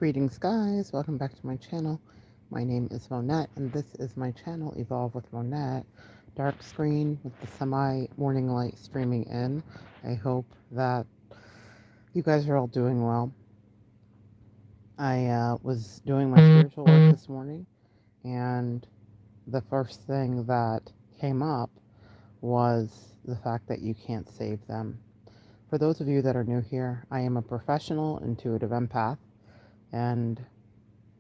Greetings, guys. Welcome back to my channel. My name is Monette, and this is my channel, Evolve with Monette. Dark screen with the semi morning light streaming in. I hope that you guys are all doing well. I was doing my spiritual work this morning, and the first thing that came up was the fact that you can't save them. For those of you that are new here, I am a professional intuitive empath, and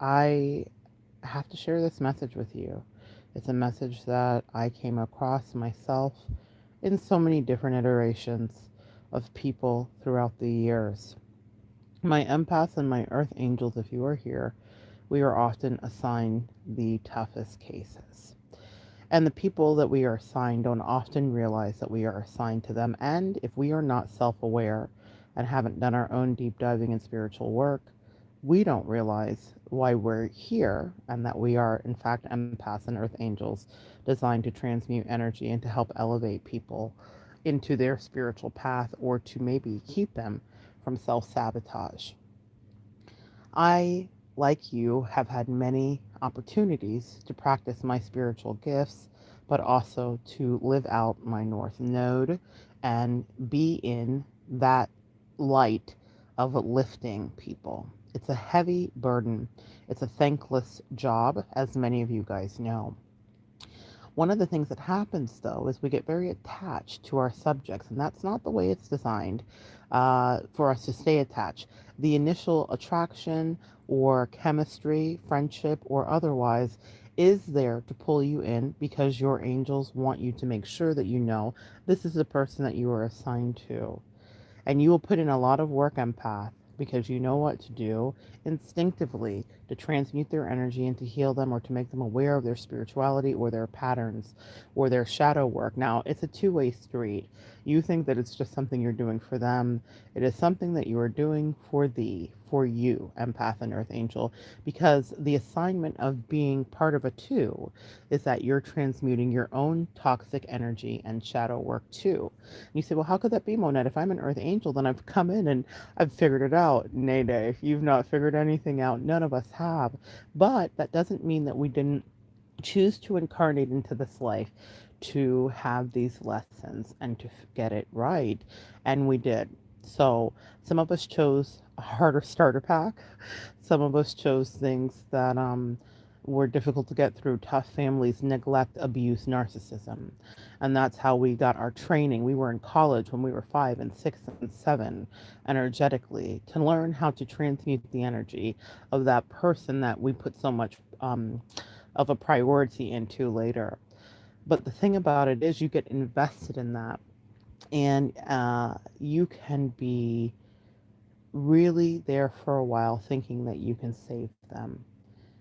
I have to share this message with you. It's a message that I came across myself in so many different iterations of people throughout the years. My empaths and my earth angels, if you are here, we are often assigned the toughest cases. And the people that we are assigned don't often realize that we are assigned to them. And if we are not self aware and haven't done our own deep diving in spiritual work, we don't realize why we're here and that we are, in fact, empaths and earth angels designed to transmute energy and to help elevate people into their spiritual path or to maybe keep them from self sabotage. I, like you, have had many opportunities to practice my spiritual gifts, but also to live out my North Node and be in that light of lifting people. It's a heavy burden. It's a thankless job, as many of you guys know. One of the things that happens, though, is we get very attached to our subjects, and that's not the way it's designed for us to stay attached. The initial attraction or chemistry, friendship, or otherwise is there to pull you in because your angels want you to make sure that you know this is the person that you are assigned to. And you will put in a lot of work, empath, because you know what to do instinctively to transmute their energy and to heal them or to make them aware of their spirituality or their patterns or their shadow work. Now, it's a two-way street. You think that it's just something you're doing for them. It is something that you are doing for thee, for you, empath and earth angel, because the assignment of being part of a two is that you're transmuting your own toxic energy and shadow work too. And you say, well, how could that be, Monette? If I'm an earth angel, then I've come in and I've figured it out. Nay, nay, you've not figured anything out. None of us have. But that doesn't mean that we didn't choose to incarnate into this life to have these lessons and to get it right. And we did. So some of us chose a harder starter pack. Some of us chose things that were difficult to get through: tough families, neglect, abuse, narcissism. And that's how we got our training. We were in college when we were 5 and 6 and 7, energetically, to learn how to transmute the energy of that person that we put so much of a priority into later. But the thing about it is, you get invested in that, and you can be really there for a while thinking that you can save them.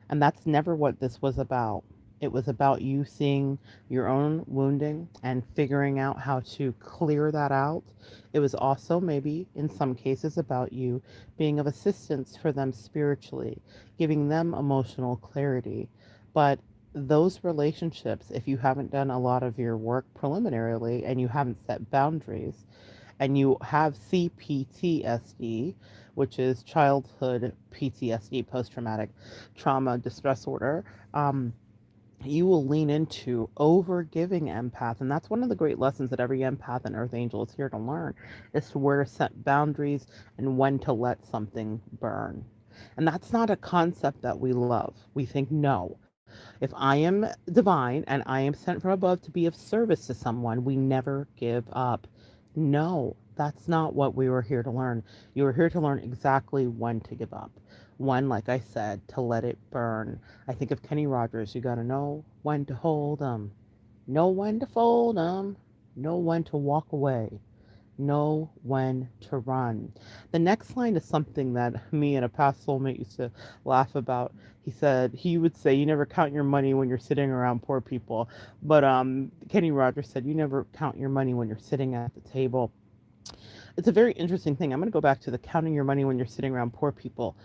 And that's never what this was about. It was about you seeing your own wounding and figuring out how to clear that out. It was also, maybe in some cases, about you being of assistance for them spiritually, giving them emotional clarity. But those relationships, if you haven't done a lot of your work preliminarily and you haven't set boundaries, and you have CPTSD, which is childhood PTSD, post traumatic trauma distress order, you will lean into over giving, empath. And that's one of the great lessons that every empath and earth angel is here to learn, is to where to set boundaries and when to let something burn. And that's not a concept that we love. We think, no, if I am divine and I am sent from above to be of service to someone, we never give up. No, that's not what we were here to learn. You were here to learn exactly when to give up. One, like I said, to let it burn. I think of Kenny Rogers. You got to know when to hold them, know when to fold them, know when to walk away, know when to run. The next line is something that me and a past soulmate used to laugh about. He would say, you never count your money when you're sitting around poor people. But Kenny Rogers said, you never count your money when you're sitting at the table. It's a very interesting thing. I'm going to go back to the counting your money when you're sitting around poor people.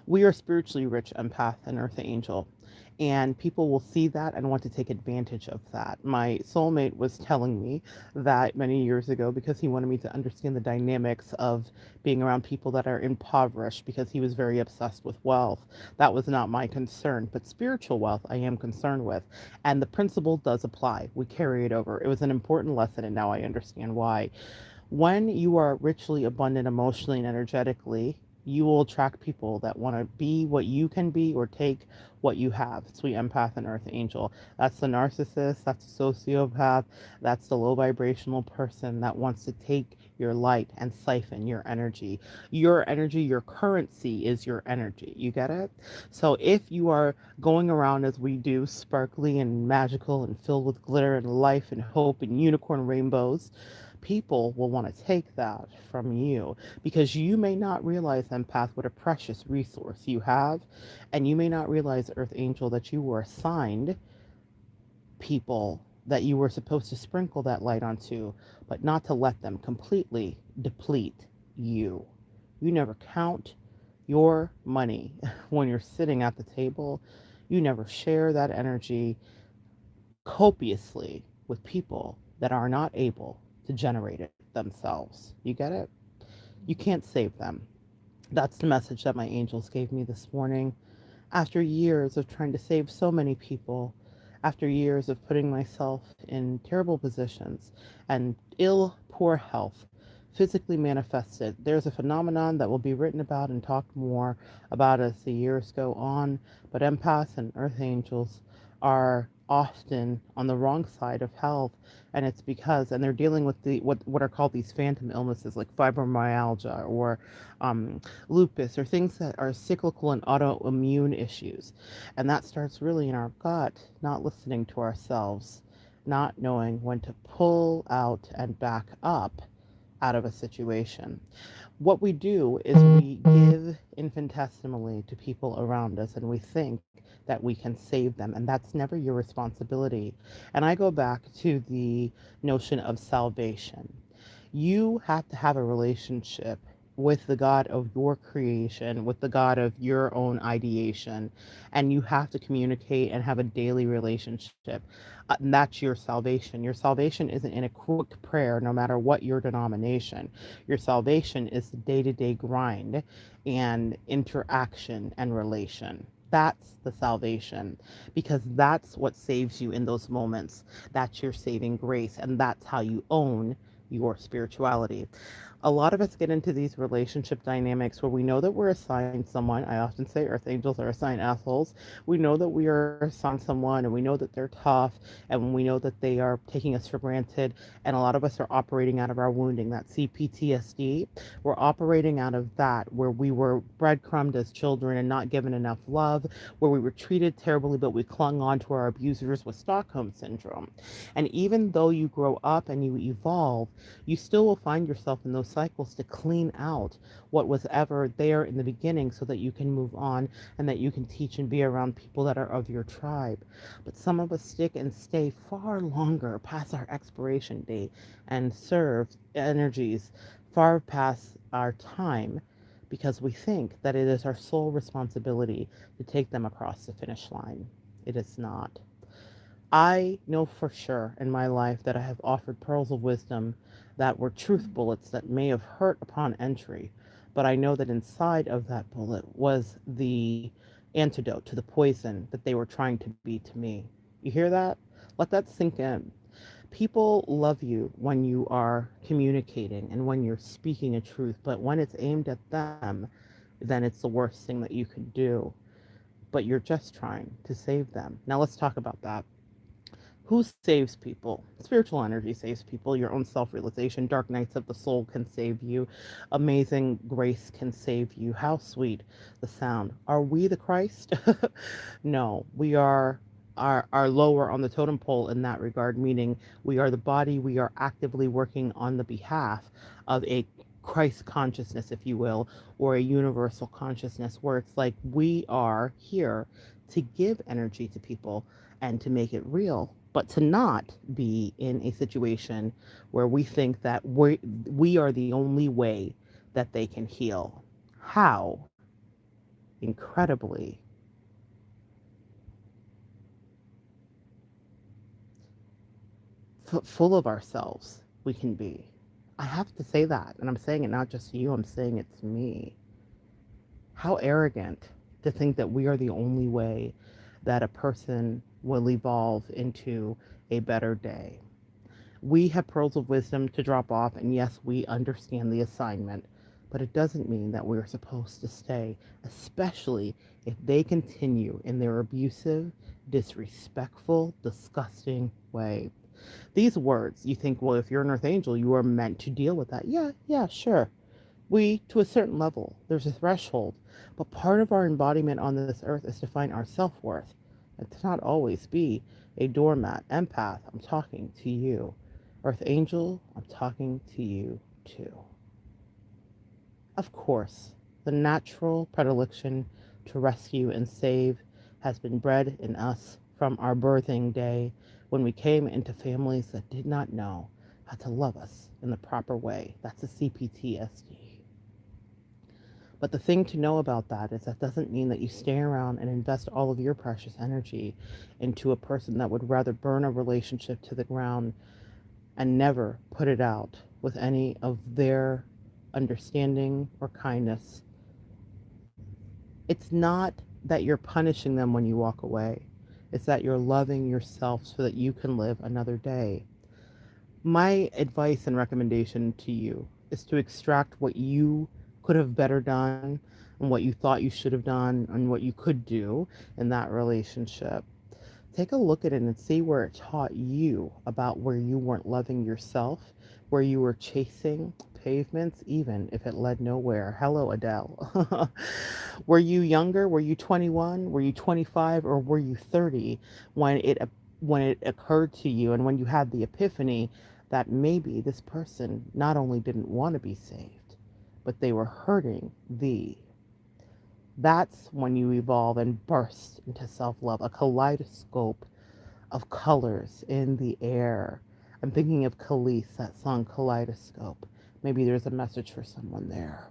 We are spiritually rich, empath and earth angel. and people will see that and want to take advantage of that. My soulmate was telling me that many years ago because he wanted me to understand the dynamics of being around people that are impoverished because he was very obsessed with wealth. That was not my concern, but spiritual wealth I am concerned with. And the principle does apply. We carry it over. It was an important lesson, and now I understand why. When you are richly abundant emotionally and energetically, you will attract people that want to be what you can be or take what you have. Sweet empath and earth angel. That's the narcissist, that's the sociopath, that's the low vibrational person that wants to take your light and siphon your energy. Your energy, your currency is your energy. You get it? So if you are going around as we do, sparkly and magical and filled with glitter and life and hope and unicorn rainbows, people will want to take that from you because you may not realize, empath, what a precious resource you have. And you may not realize, earth angel, that you were assigned people that you were supposed to sprinkle that light onto, but not to let them completely deplete you. You never count your money when you're sitting at the table. You never share that energy copiously with people that are not able to generate it themselves. You get it? You can't save them. That's the message that my angels gave me this morning. After years of trying to save so many people, after years of putting myself in terrible positions and ill, poor health, physically manifested, there's a phenomenon that will be written about and talked more about as the years go on. But empaths and earth angels are often on the wrong side of health, and it's because, and they're dealing with the what are called these phantom illnesses like fibromyalgia or lupus, or things that are cyclical and autoimmune issues. And that starts really in our gut, not listening to ourselves, not knowing when to pull out and back up out of a situation. What we do is we give infinitesimally to people around us and we think that we can save them, and that's never your responsibility. And I go back to the notion of salvation. You have to have a relationship with the God of your creation, with the God of your own ideation, and you have to communicate and have a daily relationship. And that's your salvation. Your salvation isn't in a quick prayer, no matter what your denomination. Your salvation is the day to day grind and interaction and relation. That's the salvation because that's what saves you in those moments. That's your saving grace, and that's how you own your spirituality. A lot of us get into these relationship dynamics where we know that we're assigned someone. I often say earth angels are assigned assholes. We know that we are assigned someone and we know that they're tough and we know that they are taking us for granted. And a lot of us are operating out of our wounding, that CPTSD. We're operating out of that where we were breadcrumbed as children and not given enough love, where we were treated terribly, but we clung on to our abusers with Stockholm syndrome. And even though you grow up and you evolve, you still will find yourself in those cycles to clean out what was ever there in the beginning so that you can move on and that you can teach and be around people that are of your tribe. But some of us stick and stay far longer past our expiration date and serve energies far past our time because we think that it is our sole responsibility to take them across the finish line. It is not. I know for sure in my life that I have offered pearls of wisdom that were truth bullets that may have hurt upon entry, but I know that inside of that bullet was the antidote to the poison that they were trying to be to me. You hear that? Let that sink in. People love you when you are communicating and when you're speaking a truth, but when it's aimed at them, then it's the worst thing that you can do. But you're just trying to save them. Now let's talk about that. Who saves people? Spiritual energy saves people. Your own self realization. Dark nights of the soul can save you. Amazing grace can save you. How sweet the sound. Are we the Christ? No, we are lower on the totem pole in that regard, meaning we are the body. We are actively working on the behalf of a Christ consciousness, if you will, or a universal consciousness, where it's like we are here to give energy to people and to make it real, but to not be in a situation where we think that we are the only way that they can heal. How incredibly full of ourselves we can be. I have to say that, and I'm saying it not just to you, I'm saying it to me. How arrogant to think that we are the only way that a person will evolve into a better day. We have pearls of wisdom to drop off, and yes, we understand the assignment, but it doesn't mean that we're supposed to stay, especially if they continue in their abusive, disrespectful, disgusting way. These words, you think, well, if you're an earth angel, you are meant to deal with that. Yeah, yeah, sure. We, to a certain level, there's a threshold, but part of our embodiment on this earth is to find our self worth and to not always be a doormat. Empath, I'm talking to you. Earth Angel, I'm talking to you too. Of course, the natural predilection to rescue and save has been bred in us from our birthing day when we came into families that did not know how to love us in the proper way. That's a CPTSD. But the thing to know about that is that doesn't mean that you stay around and invest all of your precious energy into a person that would rather burn a relationship to the ground and never put it out with any of their understanding or kindness. It's not that you're punishing them when you walk away. It's that you're loving yourself so that you can live another day. My advice and recommendation to you is to extract what you could have better done and what you thought you should have done and what you could do in that relationship. Take a look at it and see where it taught you about where you weren't loving yourself, where you were chasing pavements, even if it led nowhere. Hello, Adele. Were you younger? Were you 21? Were you 25? Or were you 30 when it occurred to you and when you had the epiphany that maybe this person not only didn't want to be saved, but they were hurting thee? That's when you evolve and burst into self love, a kaleidoscope of colors in the air. I'm thinking of Khalees, that song Kaleidoscope. Maybe there's a message for someone there.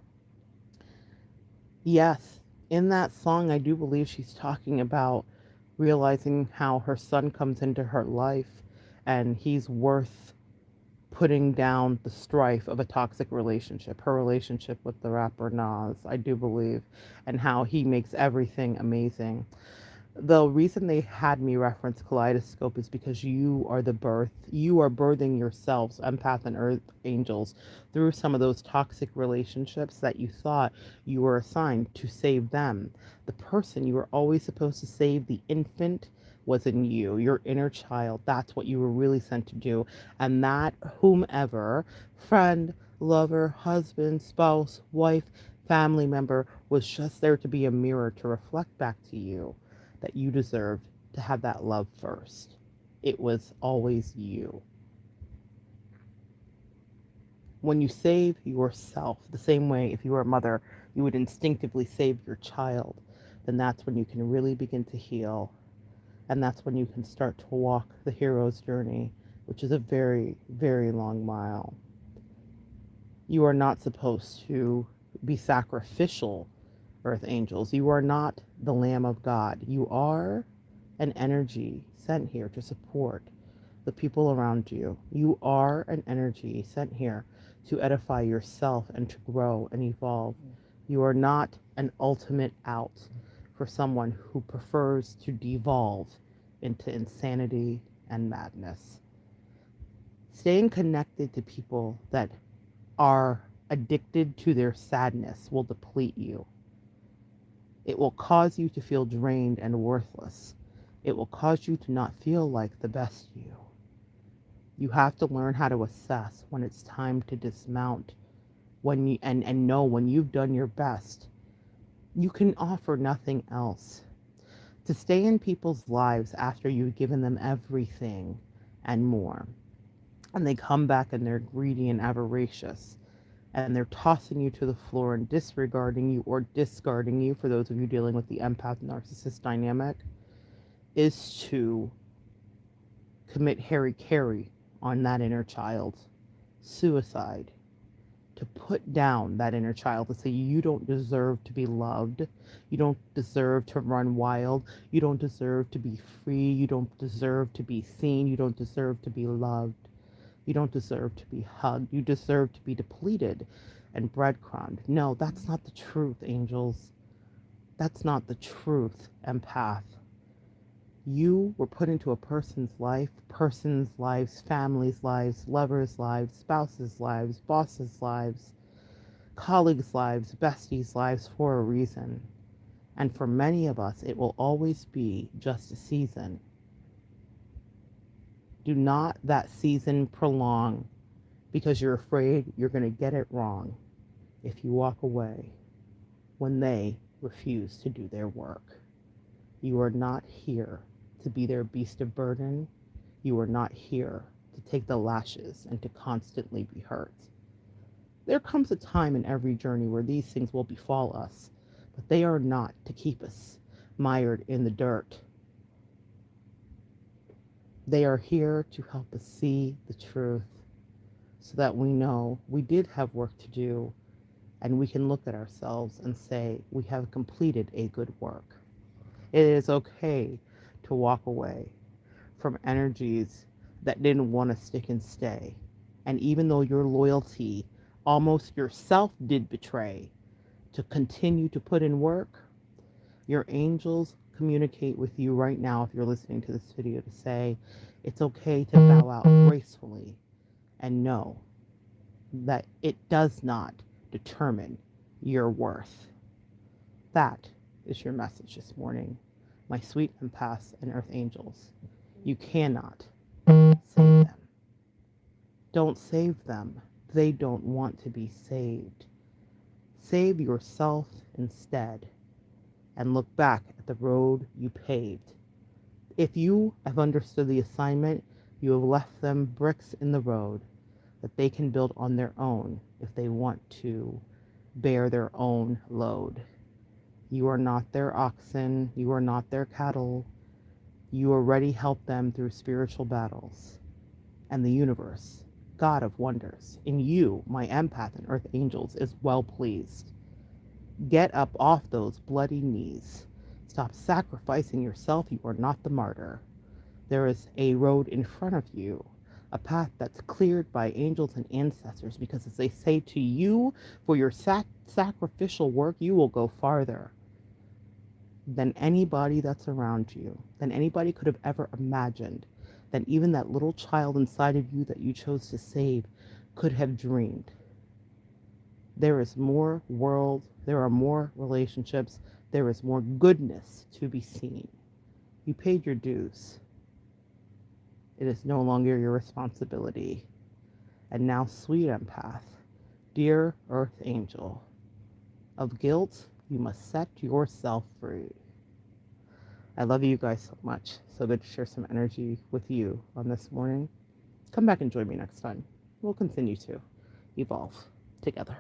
Yes, in that song, I do believe she's talking about realizing how her son comes into her life and he's worth putting down the strife of a toxic relationship, her relationship with the rapper Nas, I do believe, and how he makes everything amazing. The reason they had me reference kaleidoscope is because you are birthing yourselves, empath and earth angels, through some of those toxic relationships that you thought you were assigned to save them. The person you were always supposed to save, the infant, was in you, your inner child. That's what you were really sent to do. And that whomever, friend, lover, husband, spouse, wife, family member, was just there to be a mirror to reflect back to you that you deserved to have that love first. It was always you. When you save yourself, the same way if you were a mother, you would instinctively save your child, then that's when you can really begin to heal. And that's when you can start to walk the hero's journey, which is a very, very long mile. You are not supposed to be sacrificial, earth angels. You are not the Lamb of God. You are an energy sent here to support the people around you. You are an energy sent here to edify yourself and to grow and evolve. You are not an ultimate out for someone who prefers to devolve into insanity and madness. Staying connected to people that are addicted to their sadness will deplete you. It will cause you to feel drained and worthless. It will cause you to not feel like the best you. You have to learn how to assess when it's time to dismount, and know when you've done your best. You can offer nothing else. To stay in people's lives after you've given them everything and more, and they come back and they're greedy and avaricious, and they're tossing you to the floor and disregarding you or discarding you, for those of you dealing with the empath narcissist dynamic, is to commit Harry Carey on that inner child. Suicide. to put down that inner child, to say you don't deserve to be loved, you don't deserve to run wild, you don't deserve to be free, you don't deserve to be seen, you don't deserve to be loved, you don't deserve to be hugged, you deserve to be depleted and breadcrumbed. No, that's not the truth, angels. That's not the truth, empath. You were put into a person's life, persons' lives, families' lives, lovers' lives, spouses' lives, bosses' lives, colleagues' lives, besties' lives for a reason. And for many of us, it will always be just a season. Do not that season prolong because you're afraid you're going to get it wrong if you walk away when they refuse to do their work. You are not here to be their beast of burden. You are not here to take the lashes and to constantly be hurt. There comes a time in every journey where these things will befall us, but they are not to keep us mired in the dirt. They are here to help us see the truth so that we know we did have work to do and we can look at ourselves and say we have completed a good work. It is okay to walk away from energies that didn't want to stick and stay. And even though your loyalty almost yourself did betray, to continue to put in work, your angels communicate with you right now if you're listening to this video to say it's okay to bow out gracefully and know that it does not determine your worth. That is your message this morning, my sweet empaths and earth angels. You cannot save them. Don't save them. They don't want to be saved. Save yourself instead and look back at the road you paved. If you have understood the assignment, you have left them bricks in the road that they can build on their own if they want to bear their own load. You are not their oxen. You are not their cattle. You already helped them through spiritual battles. And the universe, God of wonders, in you, my empath and earth angels, is well pleased. Get up off those bloody knees. Stop sacrificing yourself. You are not the martyr. There is a road in front of you, a path that's cleared by angels and ancestors, because as they say to you, for your sacrificial work, you will go farther than anybody that's around you, than anybody could have ever imagined, than even that little child inside of you that you chose to save could have dreamed. There is more world, there are more relationships, there is more goodness to be seen. You paid your dues. It is no longer your responsibility. And now, sweet empath, dear earth angel, of guilt, you must set yourself free. I love you guys so much. So good to share some energy with you on this morning. Come back and join me next time. We'll continue to evolve together.